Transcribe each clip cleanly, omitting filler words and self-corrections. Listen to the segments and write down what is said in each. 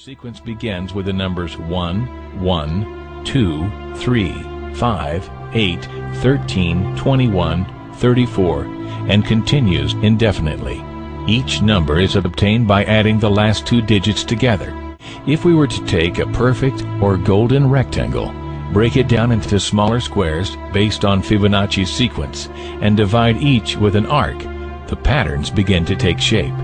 sequence begins with the numbers 1, 1, 2, 3, 5, 8, 13, 21, 34, and continues indefinitely. Each number is obtained by adding the last two digits together. If we were to take a perfect or golden rectangle, break it down into smaller squares based on Fibonacci's sequence, and divide each with an arc, the patterns begin to take shape.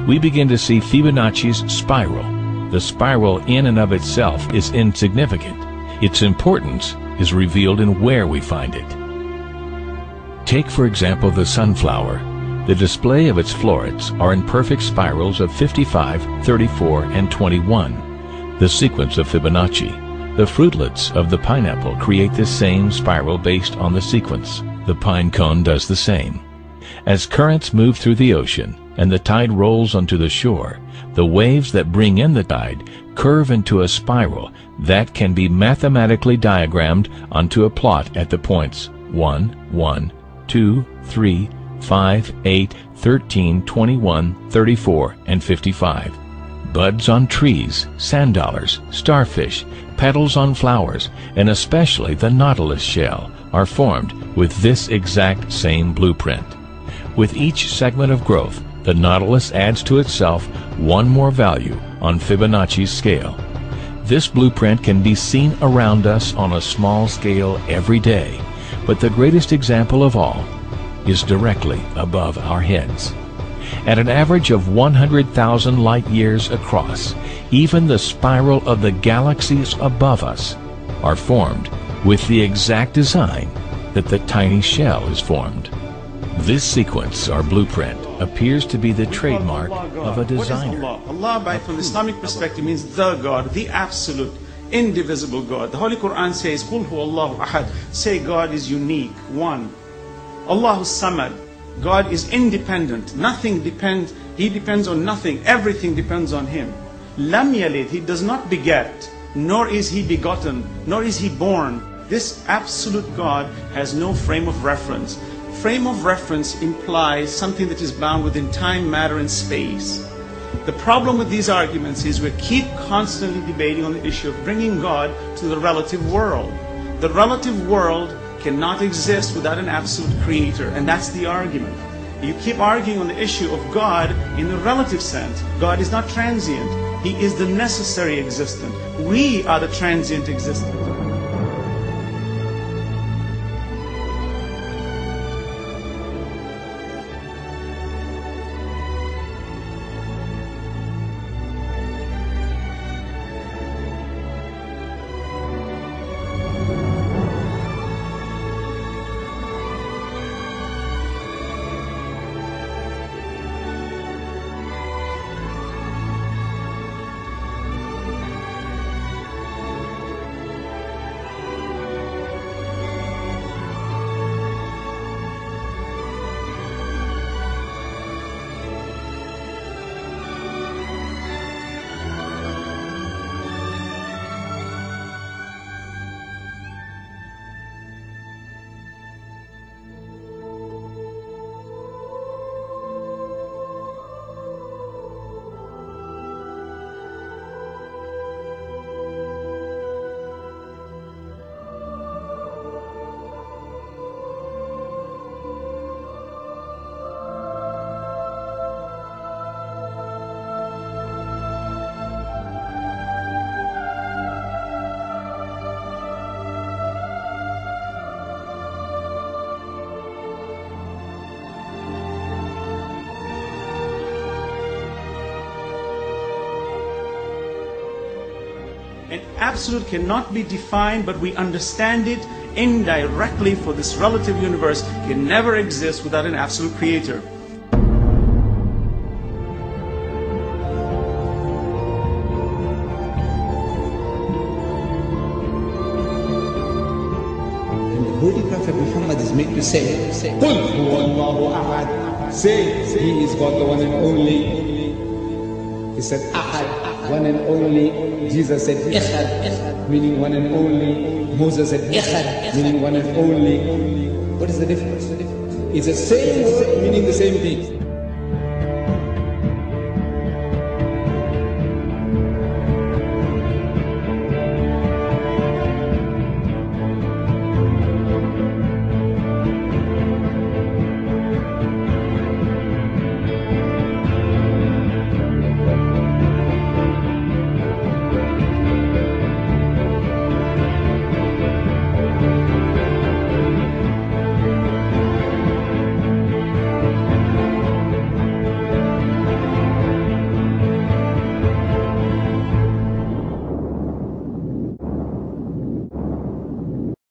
We begin to see Fibonacci's spiral. The spiral in and of itself is insignificant. Its importance is revealed in where we find it. Take, for example, the sunflower. The display of its florets are in perfect spirals of 55, 34, and 21, the sequence of Fibonacci. The fruitlets of the pineapple create the same spiral based on the sequence. The pine cone does the same. As currents move through the ocean and the tide rolls onto the shore, the waves that bring in the tide curve into a spiral that can be mathematically diagrammed onto a plot at the points 1, 1, 2, 3, 5, 8, 13, 21, 34, and 55. Buds on trees, sand dollars, starfish, petals on flowers, and especially the nautilus shell are formed with this exact same blueprint. With each segment of growth, the nautilus adds to itself one more value on Fibonacci's scale. This blueprint can be seen around us on a small scale every day, but the greatest example of all is directly above our heads. At an average of 100,000 light years across, even the spiral of the galaxies above us are formed with the exact design that the tiny shell is formed. This sequence, or blueprint, appears to be the trademark of a designer. What is Allah? Allah, from the Islamic perspective, means the God, the absolute, indivisible God. The Holy Quran says, Qul huwa Allahu ahad. Say God is unique, one. Allahu samad. God is independent. Nothing depends. He depends on nothing. Everything depends on Him. Lam yalid. He does not beget, nor is He begotten, nor is He born. This absolute God has no frame of reference. Frame of reference implies something that is bound within time, matter, and space. The problem with these arguments is we keep constantly debating on the issue of bringing God to the relative world. The relative world cannot exist without an absolute creator, and that's the argument. You keep arguing on the issue of God in the relative sense. God is not transient. He is the necessary existent. We are the transient existent. An absolute cannot be defined, but we understand it indirectly, for this relative universe can never exist without an absolute creator. And the Holy Prophet Muhammad is made to say, Qul huwa Allahu ahad. Say, He is God, the one and only. He said, ahad. One and only. Jesus said, Ikhad, meaning one and only. Moses said, Ikhad, meaning one and only. What is the difference? It's the same word meaning the same thing.